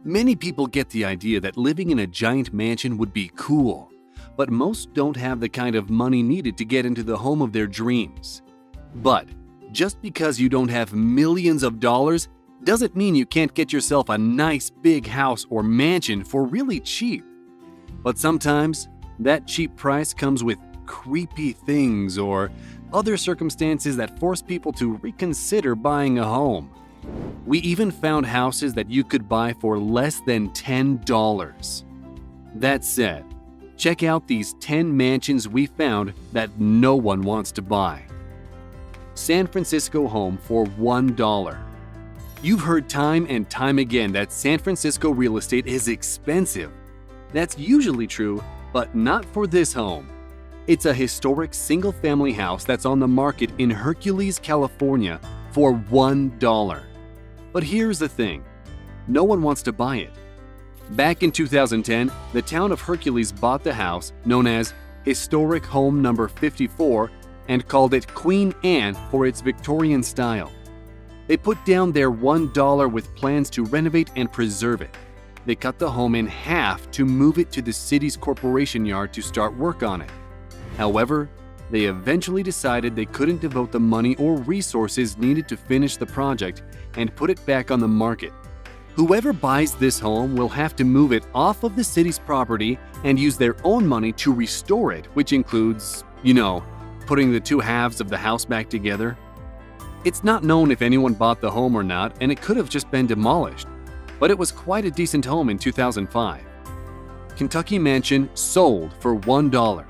Many people get the idea that living in a giant mansion would be cool, but most don't have the kind of money needed to get into the home of their dreams. But just because you don't have millions of dollars doesn't mean you can't get yourself a nice big house or mansion for really cheap. But sometimes that cheap price comes with creepy things or other circumstances that force people to reconsider buying a home. We even found houses that you could buy for less than $10. That said, check out these 10 mansions we found that no one wants to buy. San Francisco home for $1. You've heard time and time again that San Francisco real estate is expensive. That's usually true, but not for this home. It's a historic single-family house that's on the market in Hercules, California for $1. But here's the thing, no one wants to buy it. Back in 2010, the town of Hercules bought the house known as Historic Home Number 54 and called it Queen Anne for its Victorian style. They put down their $1 with plans to renovate and preserve it. They cut the home in half to move it to the city's corporation yard to start work on it. However, they eventually decided they couldn't devote the money or resources needed to finish the project and put it back on the market. Whoever buys this home will have to move it off of the city's property and use their own money to restore it, which includes, putting the two halves of the house back together. It's not known if anyone bought the home or not, and it could have just been demolished, but it was quite a decent home in 2005. Kentucky mansion sold for $1.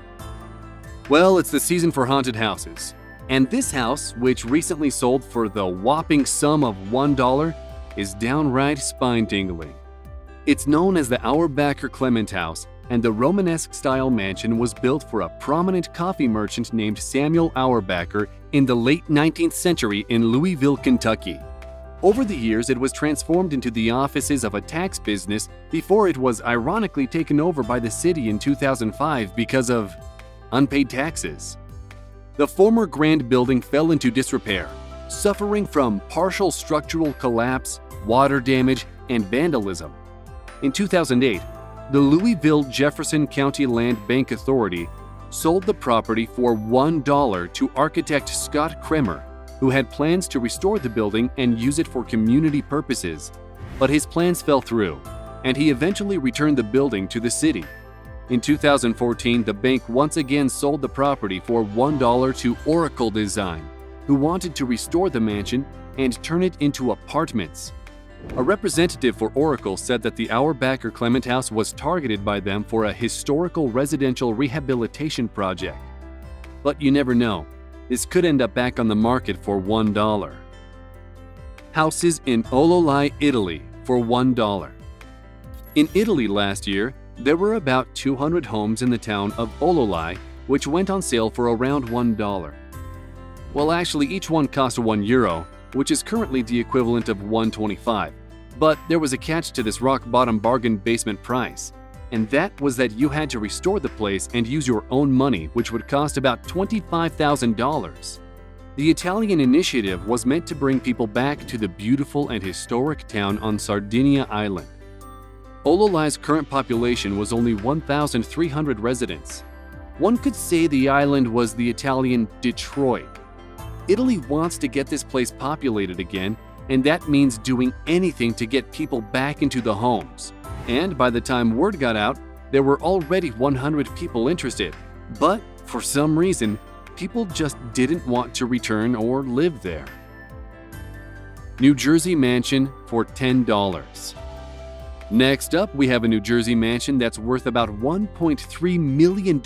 Well, it's the season for haunted houses. And this house, which recently sold for the whopping sum of $1, is downright spine-tingling. It's known as the Auerbacher Clement House, and the Romanesque-style mansion was built for a prominent coffee merchant named Samuel Auerbacher in the late 19th century in Louisville, Kentucky. Over the years, it was transformed into the offices of a tax business before it was ironically taken over by the city in 2005 because of unpaid taxes. The former grand building fell into disrepair, suffering from partial structural collapse, water damage, and vandalism. In 2008, the Louisville Jefferson County Land Bank Authority sold the property for $1 to architect Scott Kremer, who had plans to restore the building and use it for community purposes. But his plans fell through, and he eventually returned the building to the city. In 2014, the bank once again sold the property for $1 to Oracle Design, who wanted to restore the mansion and turn it into apartments. A representative for Oracle said that the Auerbacher Clement House was targeted by them for a historical residential rehabilitation project. But you never know, this could end up back on the market for $1. Houses in Ololai, Italy for $1. In Italy last year, there were about 200 homes in the town of Ololai, which went on sale for around $1. Well, actually, each one cost €1, which is currently the equivalent of $1.25. But there was a catch to this rock-bottom bargain basement price, and that was that you had to restore the place and use your own money, which would cost about $25,000. The Italian initiative was meant to bring people back to the beautiful and historic town on Sardinia Island. Ololai's current population was only 1,300 residents. One could say the island was the Italian Detroit. Italy wants to get this place populated again, and that means doing anything to get people back into the homes. And by the time word got out, there were already 100 people interested. But for some reason, people just didn't want to return or live there. New Jersey mansion for $10. Next up, we have a New Jersey mansion that's worth about $1.3 million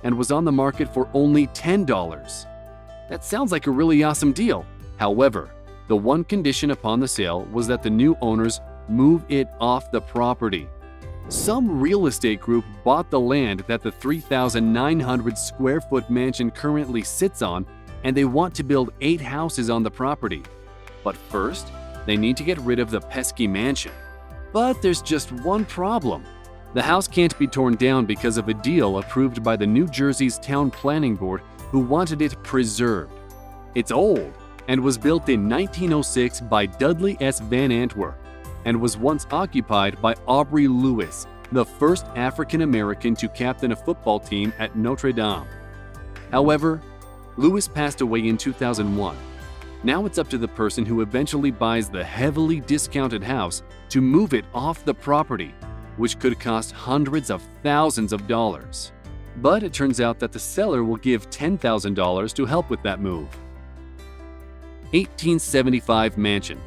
and was on the market for only $10. That sounds like a really awesome deal. However, the one condition upon the sale was that the new owners move it off the property. Some real estate group bought the land that the 3,900 square foot mansion currently sits on, and they want to build 8 houses on the property. But first, they need to get rid of the pesky mansion. But there's just one problem. The house can't be torn down because of a deal approved by the New Jersey's Town Planning Board, who wanted it preserved. It's old and was built in 1906 by Dudley S. Van Antwerp, and was once occupied by Aubrey Lewis, the first African American to captain a football team at Notre Dame. However, Lewis passed away in 2001. Now it's up to the person who eventually buys the heavily discounted house to move it off the property, which could cost hundreds of thousands of dollars. But it turns out that the seller will give $10,000 to help with that move. 1875 mansion.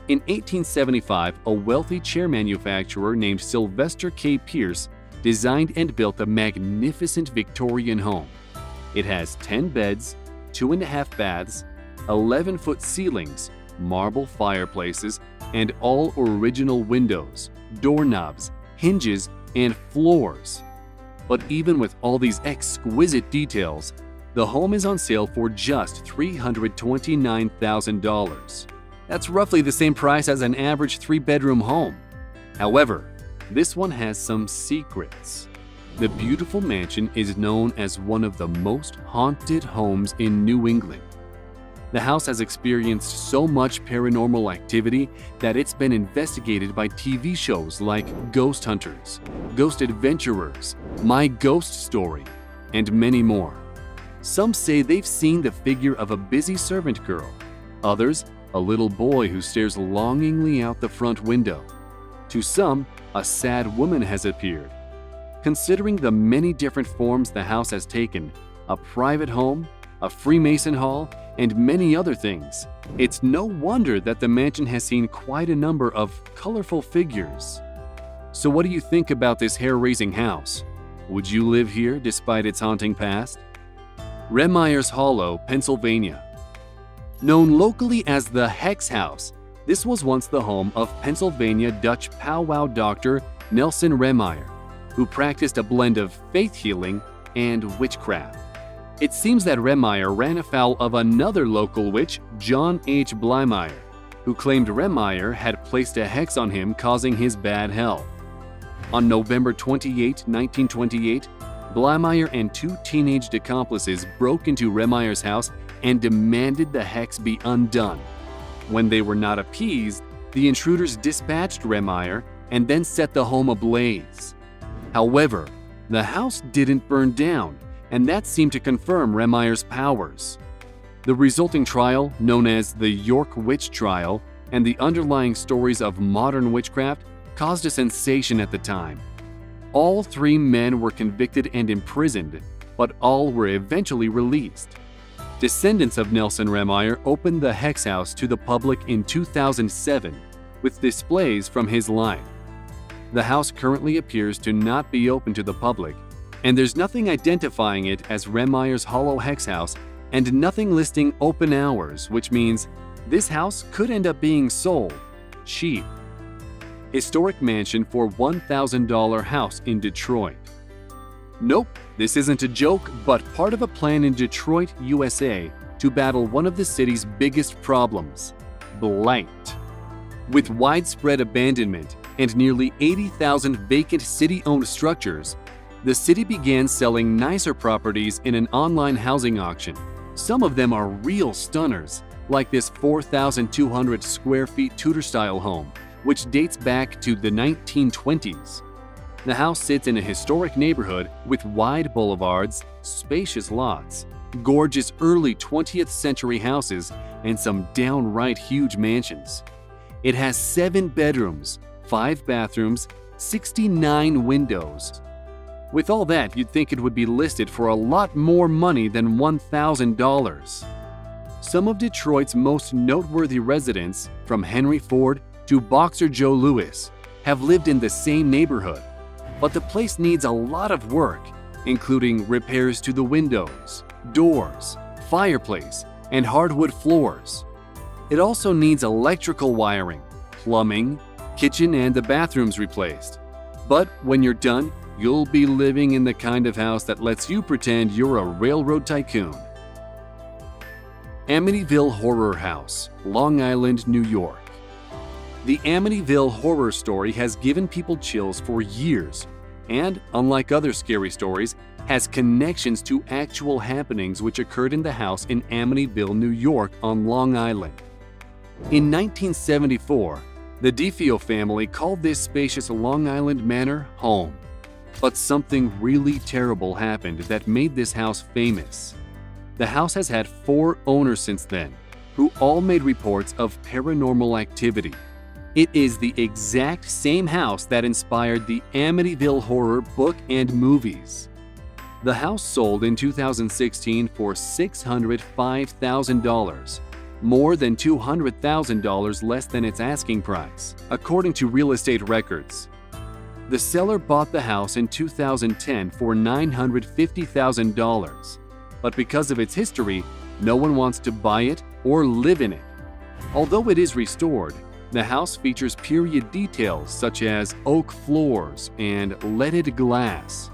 In 1875, a wealthy chair manufacturer named Sylvester K. Pierce designed and built a magnificent Victorian home. It has 10 beds, 2.5 baths, 11-foot ceilings, marble fireplaces, and all original windows, doorknobs, hinges, and floors. But even with all these exquisite details, the home is on sale for just $329,000. That's roughly the same price as an average 3-bedroom home. However, this one has some secrets. The beautiful mansion is known as one of the most haunted homes in New England. The house has experienced so much paranormal activity that it's been investigated by TV shows like Ghost Hunters, Ghost Adventurers, My Ghost Story, and many more. Some say they've seen the figure of a busy servant girl. Others, a little boy who stares longingly out the front window. To some, a sad woman has appeared. Considering the many different forms the house has taken, a private home, a Freemason hall, and many other things, it's no wonder that the mansion has seen quite a number of colorful figures. So what do you think about this hair-raising house? Would you live here despite its haunting past? Remeyer's Hollow, Pennsylvania. Known locally as the Hex House, this was once the home of Pennsylvania Dutch powwow doctor Nelson Remeyer, who practiced a blend of faith healing and witchcraft. It seems that Remeyer ran afoul of another local witch, John H. Blymeyer, who claimed Remeyer had placed a hex on him, causing his bad health. On November 28, 1928, Blymeyer and 2 teenaged accomplices broke into Remeyer's house and demanded the hex be undone. When they were not appeased, the intruders dispatched Remeyer and then set the home ablaze. However, the house didn't burn down, and that seemed to confirm Remeyer's powers. The resulting trial, known as the York Witch Trial, and the underlying stories of modern witchcraft caused a sensation at the time. All 3 men were convicted and imprisoned, but all were eventually released. Descendants of Nelson Remeyer opened the Hex House to the public in 2007 with displays from his life. The house currently appears to not be open to the public, and there's nothing identifying it as Remeyer's Hollow Hex House and nothing listing open hours, which means this house could end up being sold cheap. Historic mansion for $1,000 house in Detroit. Nope, this isn't a joke, but part of a plan in Detroit, USA, to battle one of the city's biggest problems, blight. With widespread abandonment and nearly 80,000 vacant city-owned structures, the city began selling nicer properties in an online housing auction. Some of them are real stunners, like this 4,200 square feet Tudor-style home, which dates back to the 1920s. The house sits in a historic neighborhood with wide boulevards, spacious lots, gorgeous early 20th century houses, and some downright huge mansions. It has 7 bedrooms, 5 bathrooms, 69 windows. With all that, you'd think it would be listed for a lot more money than $1,000. Some of Detroit's most noteworthy residents, from Henry Ford to Boxer Joe Louis, have lived in the same neighborhood. But the place needs a lot of work, including repairs to the windows, doors, fireplace, and hardwood floors. It also needs electrical wiring, plumbing, kitchen, and the bathrooms replaced. But when you're done, you'll be living in the kind of house that lets you pretend you're a railroad tycoon. Amityville Horror House, Long Island, New York. The Amityville horror story has given people chills for years, and, unlike other scary stories, has connections to actual happenings which occurred in the house in Amityville, New York on Long Island. In 1974, The DeFeo family called this spacious Long Island manor home. But something really terrible happened that made this house famous. The house has had 4 owners since then, who all made reports of paranormal activity. It is the exact same house that inspired the Amityville Horror book and movies. The house sold in 2016 for $605,000, more than $200,000 less than its asking price, according to real estate records. The seller bought the house in 2010 for $950,000, but because of its history, no one wants to buy it or live in it. Although it is restored, the house features period details such as oak floors and leaded glass.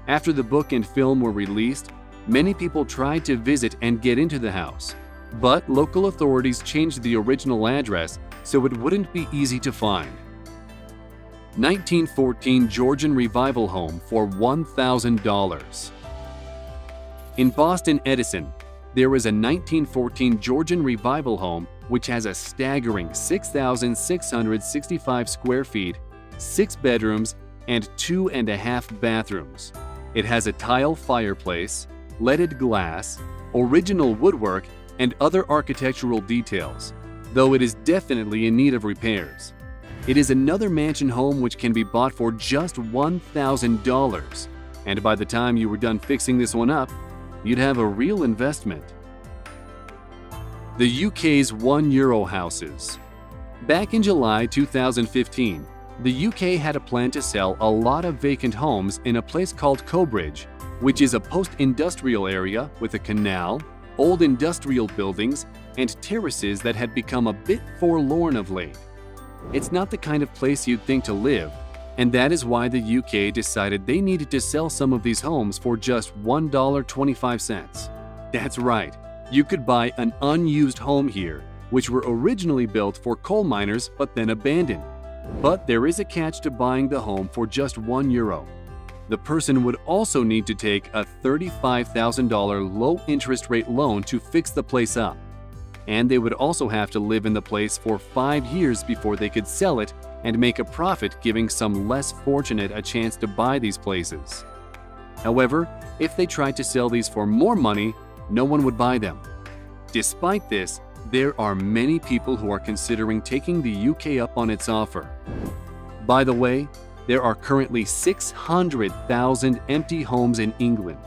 After the book and film were released, many people tried to visit and get into the house, but local authorities changed the original address so it wouldn't be easy to find. 1914 Georgian Revival Home for $1,000. In Boston Edison, there is a 1914 Georgian Revival Home which has a staggering 6,665 square feet, 6 bedrooms, and 2.5 bathrooms. It has a tile fireplace, leaded glass, original woodwork, and other architectural details, though it is definitely in need of repairs. It is another mansion home which can be bought for just $1,000, and by the time you were done fixing this one up, you'd have a real investment. The UK's €1 houses. Back in July 2015, the UK had a plan to sell a lot of vacant homes in a place called Cobridge, which is a post-industrial area with a canal, old industrial buildings, and terraces that had become a bit forlorn of late. It's not the kind of place you'd think to live, and that is why the UK decided they needed to sell some of these homes for just $1.25. That's right, you could buy an unused home here, which were originally built for coal miners but then abandoned. But there is a catch to buying the home for just €1. The person would also need to take a $35,000 low-interest rate loan to fix the place up. And they would also have to live in the place for 5 years before they could sell it and make a profit, giving some less fortunate a chance to buy these places. However, if they tried to sell these for more money, no one would buy them. Despite this, there are many people who are considering taking the UK up on its offer. By the way, there are currently 600,000 empty homes in England.